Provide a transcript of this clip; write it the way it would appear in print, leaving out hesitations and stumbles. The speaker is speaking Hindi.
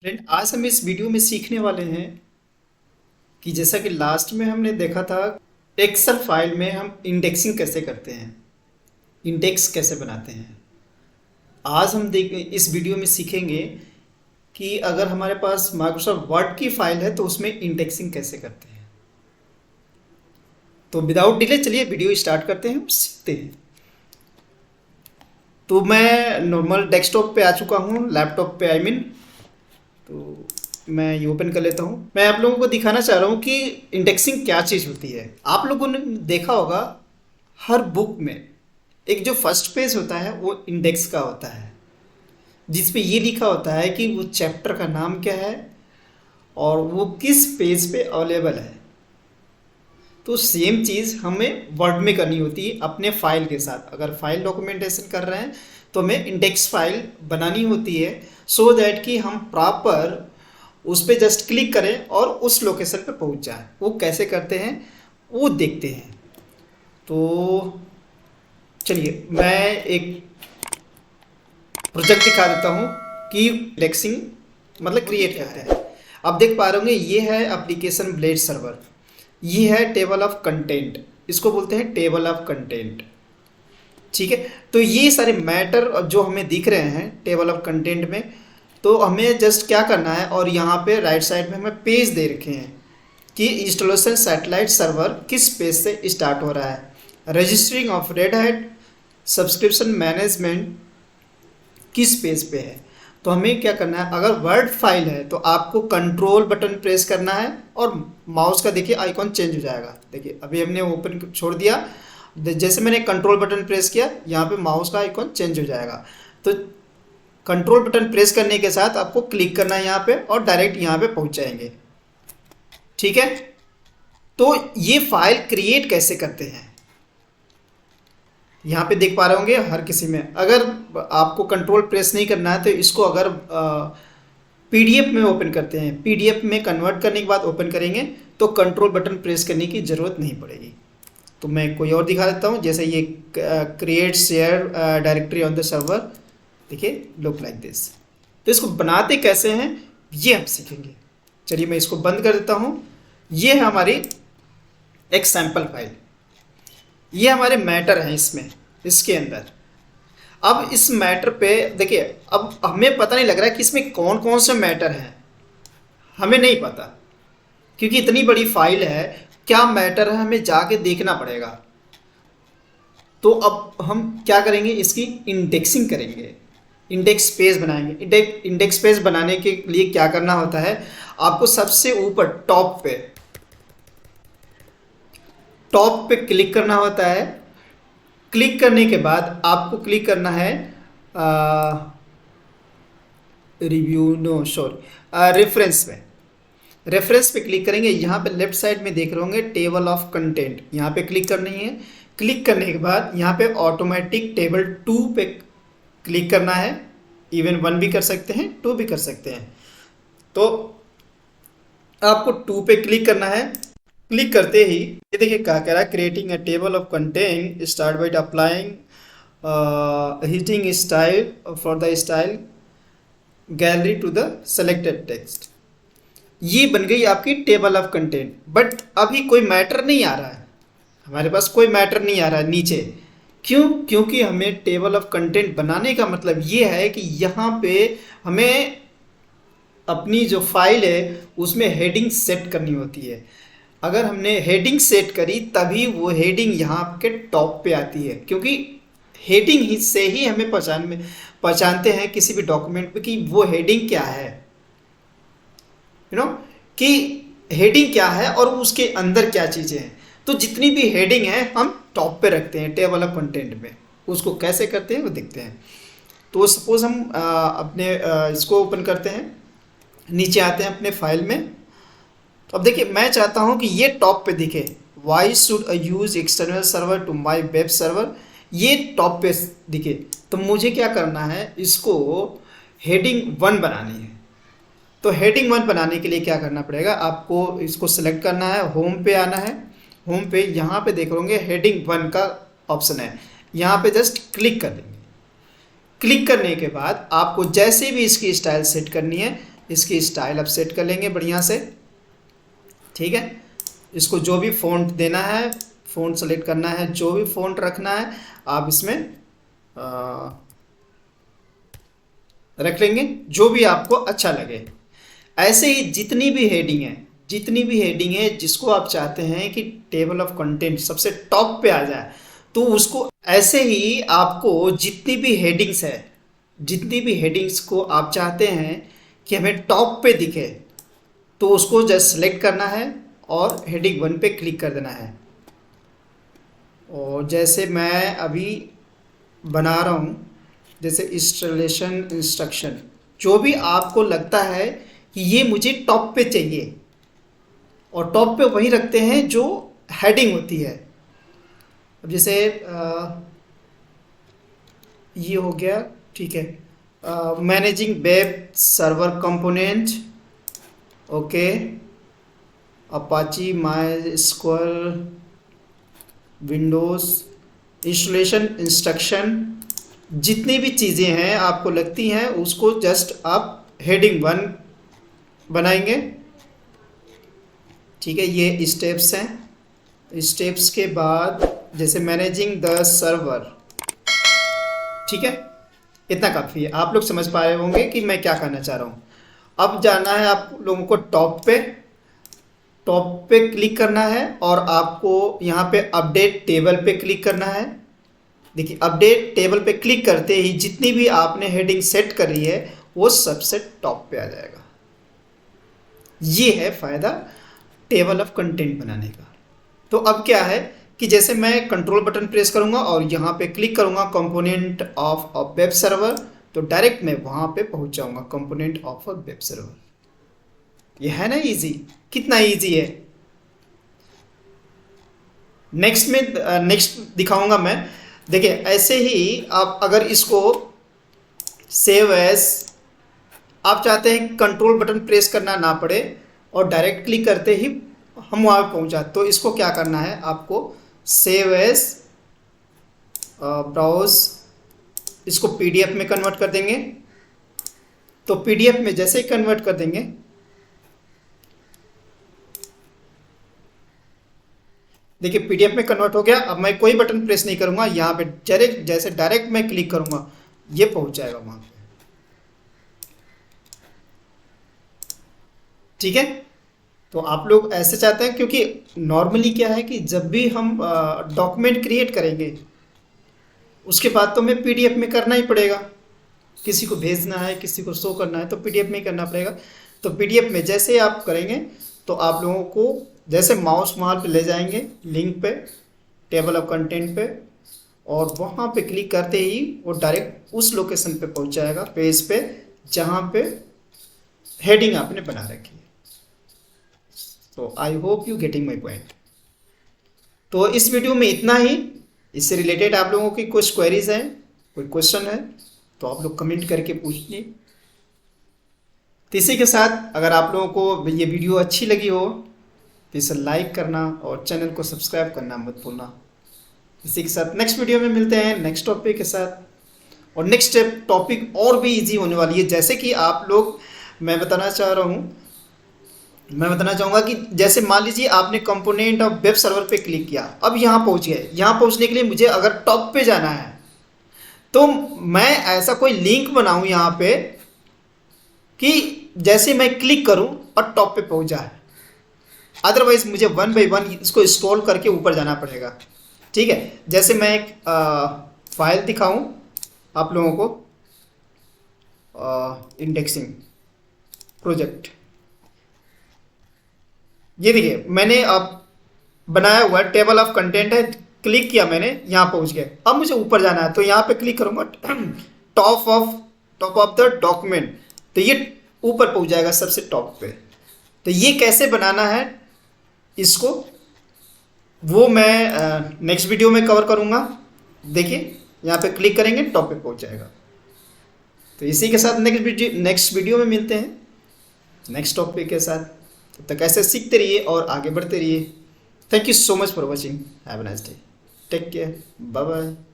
फ्रेंड, आज हम इस वीडियो में सीखने वाले हैं कि जैसा कि लास्ट में हमने देखा था, एक्सेल फाइल में हम इंडेक्सिंग कैसे करते हैं, इंडेक्स कैसे बनाते हैं। आज हम देख इस वीडियो में सीखेंगे कि अगर हमारे पास माइक्रोसॉफ्ट वर्ड की फाइल है तो उसमें इंडेक्सिंग कैसे करते हैं। तो विदाउट डिले चलिए वीडियो स्टार्ट करते हैं और सीखते हैं। तो मैं नॉर्मल डेस्कटॉप पे आ चुका हूँ, लैपटॉप पे आई मीन। तो मैं ये ओपन कर लेता हूँ। मैं आप लोगों को दिखाना चाह रहा हूँ कि इंडेक्सिंग क्या चीज़ होती है। आप लोगों ने देखा होगा हर बुक में एक जो फर्स्ट पेज होता है वो इंडेक्स का होता है, जिस पे ये लिखा होता है कि वो चैप्टर का नाम क्या है और वो किस पेज पे अवेलेबल है। तो सेम चीज़ हमें वर्ड में करनी होती है अपने फाइल के साथ। अगर फाइल डॉक्यूमेंटेशन कर रहे हैं तो हमें इंडेक्स फाइल बनानी होती है, सो दैट कि हम प्रॉपर उस पर जस्ट क्लिक करें और उस लोकेशन पे पहुंच जाए। वो कैसे करते हैं वो देखते हैं। तो चलिए मैं एक प्रोजेक्ट दिखा देता हूँ कि इंडेक्सिंग मतलब क्रिएट करते हैं। अब देख पा रहे होंगे ये है एप्लीकेशन ब्लेड सर्वर, ये है टेबल ऑफ कंटेंट, इसको बोलते हैं टेबल ऑफ कंटेंट। ठीक है, तो ये सारे मैटर जो हमें दिख रहे हैं टेबल ऑफ कंटेंट में, तो हमें जस्ट क्या करना है, और यहाँ पे राइट साइड में हमें पेज दे रखे हैं कि इंस्टॉलेशन सैटेलाइट सर्वर किस पेज से स्टार्ट हो रहा है, registering of red hat subscription management किस पेज पे है। तो हमें क्या करना है, अगर वर्ड फाइल है तो आपको कंट्रोल बटन प्रेस करना है और माउस का देखिए आइकॉन चेंज हो जाएगा। देखिए अभी हमने ओपन छोड़ दिया, जैसे मैंने कंट्रोल बटन प्रेस किया यहाँ पे माउस का आइकॉन चेंज हो जाएगा। तो कंट्रोल बटन प्रेस करने के साथ आपको क्लिक करना है यहाँ पे और डायरेक्ट यहाँ पे पहुँच जाएंगे। ठीक है, तो ये फाइल क्रिएट कैसे करते हैं यहाँ पे देख पा रहे होंगे हर किसी में। अगर आपको कंट्रोल प्रेस नहीं करना है तो इसको अगर पीडीएफ में ओपन करते हैं, पीडीएफ में कन्वर्ट करने के बाद ओपन करेंगे तो कंट्रोल बटन प्रेस करने की ज़रूरत नहीं पड़ेगी। तो मैं कोई और दिखा देता हूँ, जैसे ये create share directory on the server, देखिए लुक लाइक दिस। तो इसको बनाते कैसे हैं ये हम सीखेंगे। चलिए मैं इसको बंद कर देता हूँ। ये है हमारी एक सैम्पल फाइल, ये हमारे मैटर हैं इसमें, इसके अंदर। अब इस मैटर पे देखिए, अब हमें पता नहीं लग रहा है कि इसमें कौन कौन से मैटर हैं, हमें नहीं पता क्योंकि इतनी बड़ी फाइल है। क्या मैटर है हमें जाके देखना पड़ेगा। तो अब हम क्या करेंगे, इसकी इंडेक्सिंग करेंगे, इंडेक्स पेज बनाएंगे। इंडेक्स पेज बनाने के लिए क्या करना होता है, आपको सबसे ऊपर टॉप पे क्लिक करना होता है। क्लिक करने के बाद आपको क्लिक करना है रिव्यू नो सॉरी रेफरेंस में। रेफरेंस पे क्लिक करेंगे, यहाँ पे लेफ्ट साइड में देख रहे होंगे टेबल ऑफ कंटेंट, यहाँ पे क्लिक करनी है। क्लिक करने के बाद यहाँ पे ऑटोमेटिक टेबल 2 पे क्लिक करना है। इवन 1 भी कर सकते हैं, 2 भी कर सकते हैं। तो आपको 2 पे क्लिक करना है। क्लिक करते ही ये देखिए क्या कह रहा है, creating a table of content start by applying heading style for the style gallery to the selected text. ये बन गई आपकी टेबल ऑफ कंटेंट। बट अभी कोई मैटर नहीं आ रहा है, हमारे पास कोई मैटर नहीं आ रहा है नीचे। क्यों? क्योंकि हमें टेबल ऑफ कंटेंट बनाने का मतलब ये है कि यहाँ पे हमें अपनी जो फाइल है उसमें हेडिंग सेट करनी होती है। अगर हमने हेडिंग सेट करी तभी वो हेडिंग यहाँ के टॉप पे आती है, क्योंकि हेडिंग ही से ही हमें पहचानते हैं किसी भी डॉक्यूमेंट पे कि वो हेडिंग क्या है, कि हेडिंग क्या है और उसके अंदर क्या चीज़ें हैं। तो जितनी भी हेडिंग है हम टॉप पे रखते हैं टेबल ऑफ कंटेंट में। उसको कैसे करते हैं वो देखते हैं। तो सपोज हम इसको ओपन करते हैं, नीचे आते हैं अपने फाइल में। तो अब देखिए मैं चाहता हूं कि ये टॉप पे दिखे, why should I use external server to my web server, ये टॉप पे दिखे। तो मुझे क्या करना है, इसको हेडिंग 1 बनानी है। तो हेडिंग 1 बनाने के लिए क्या करना पड़ेगा, आपको इसको सेलेक्ट करना है, होम पे आना है। होम पे यहाँ पे देख लोगे हेडिंग 1 का ऑप्शन है, यहाँ पे जस्ट क्लिक कर देंगे। क्लिक करने के बाद आपको जैसे भी इसकी स्टाइल सेट करनी है इसकी स्टाइल अब सेट कर लेंगे बढ़िया से। ठीक है, इसको जो भी फ़ॉन्ट देना है, फ़ॉन्ट सेलेक्ट करना है, जो भी फ़ॉन्ट रखना है आप इसमें रख लेंगे, जो भी आपको अच्छा लगे। ऐसे ही जितनी भी हेडिंग है जिसको आप चाहते हैं कि टेबल ऑफ कंटेंट सबसे टॉप पे आ जाए, तो उसको ऐसे ही आपको जितनी भी हेडिंग्स को आप चाहते हैं कि हमें टॉप पे दिखे, तो उसको जस्ट सेलेक्ट करना है और हेडिंग 1 पे क्लिक कर देना है। और जैसे मैं अभी बना रहा हूँ, जैसे इंस्टॉलेशन इंस्ट्रक्शन, जो भी आपको लगता है कि ये मुझे टॉप पे चाहिए, और टॉप पे वही रखते हैं जो हेडिंग होती है। अब जैसे ये हो गया, ठीक है, managing web server component, okay, Apache MySQL windows installation instruction, जितनी भी चीज़ें हैं आपको लगती हैं उसको जस्ट आप हेडिंग 1 बनाएंगे। ठीक है, ये स्टेप्स हैं। स्टेप्स के बाद जैसे मैनेजिंग द सर्वर, ठीक है, इतना काफ़ी है। आप लोग समझ पाए होंगे कि मैं क्या करना चाह रहा हूँ। अब जाना है आप लोगों को टॉप पे क्लिक करना है, और आपको यहाँ पे अपडेट टेबल पे क्लिक करना है। देखिए, अपडेट टेबल पे क्लिक करते ही जितनी भी आपने हेडिंग सेट करी है वो सबसे टॉप पे आ जाएगा। ये है फ़ायदा टेबल ऑफ कंटेंट बनाने का। तो अब क्या है कि जैसे मैं कंट्रोल बटन प्रेस करूंगा और यहाँ पे क्लिक करूंगा component of a web server, तो डायरेक्ट मैं वहाँ पे पहुँच जाऊंगा, component of a web server. ये है ना इजी, कितना इजी है। नेक्स्ट दिखाऊंगा मैं। देखिए, ऐसे ही आप अगर इसको सेव एज, आप चाहते हैं कंट्रोल बटन प्रेस करना ना पड़े और डायरेक्ट क्लिक करते ही हम वहाँ पे पहुँचा, तो इसको क्या करना है, आपको सेव एज ब्राउज, इसको पीडीएफ में कन्वर्ट कर देंगे। तो पीडीएफ में जैसे ही कन्वर्ट कर देंगे, देखिए पीडीएफ में कन्वर्ट हो गया। अब मैं कोई बटन प्रेस नहीं करूंगा, यहाँ पे जैसे डायरेक्ट मैं क्लिक करूंगा ये पहुंच जाएगा वहां पे। ठीक है, तो आप लोग ऐसे चाहते हैं, क्योंकि नॉर्मली क्या है कि जब भी हम डॉक्यूमेंट क्रिएट करेंगे उसके बाद तो हमें पीडीएफ में करना ही पड़ेगा। किसी को भेजना है, किसी को शो करना है, तो पीडीएफ में ही करना पड़ेगा। तो पीडीएफ में जैसे आप करेंगे तो आप लोगों को जैसे माउस वहाँ पे ले जाएंगे लिंक पे, टेबल ऑफ कंटेंट पे, और वहाँ पे क्लिक करते ही वो डायरेक्ट उस लोकेशन पे पहुँच जाएगा, पेज पे, जहाँ पे हेडिंग आपने बना रखी है। तो I hope you getting my point. तो इस वीडियो में इतना ही। इससे रिलेटेड आप लोगों की कुछ क्वेरीज हैं, कोई क्वेश्चन है तो आप लोग कमेंट करके पूछिए। तो इसी के साथ अगर आप लोगों को ये वीडियो अच्छी लगी हो तो इसे लाइक करना और चैनल को सब्सक्राइब करना मत भूलना। इसी के साथ नेक्स्ट वीडियो में मिलते हैं नेक्स्ट टॉपिक के साथ, और नेक्स्ट टॉपिक और भी इजी होने वाली है। जैसे कि आप लोग, मैं बताना चाहूँगा कि जैसे मान लीजिए आपने कंपोनेंट ऑफ वेब सर्वर पे क्लिक किया, अब यहाँ पहुँच गए। यहाँ पहुँचने के लिए मुझे अगर टॉप पे जाना है तो मैं ऐसा कोई लिंक बनाऊँ यहाँ पे कि जैसे मैं क्लिक करूँ और टॉप पे पहुँच जाए। अदरवाइज मुझे 1 बाय 1 इसको स्क्रॉल करके ऊपर जाना पड़ेगा। ठीक है, जैसे मैं एक फाइल दिखाऊं आप लोगों को, इंडेक्सिंग प्रोजेक्ट, ये देखिए मैंने अब बनाया हुआ टेबल ऑफ कंटेंट है, क्लिक किया मैंने, यहाँ पहुँच गए। अब मुझे ऊपर जाना है तो यहाँ पे क्लिक करूँगा, टॉप ऑफ द डॉक्यूमेंट, तो ये ऊपर पहुँच जाएगा सबसे टॉप पे। तो ये कैसे बनाना है इसको, वो मैं नेक्स्ट वीडियो में कवर करूँगा। देखिए यहाँ पे क्लिक करेंगे, टॉप पे पहुँच जाएगा। तो इसी के साथ नेक्स्ट वीडियो में मिलते हैं नेक्स्ट टॉपिक के साथ। तब तक ऐसे सीखते रहिए और आगे बढ़ते रहिए। Thank you so much for watching. Have a nice day, take care, bye bye.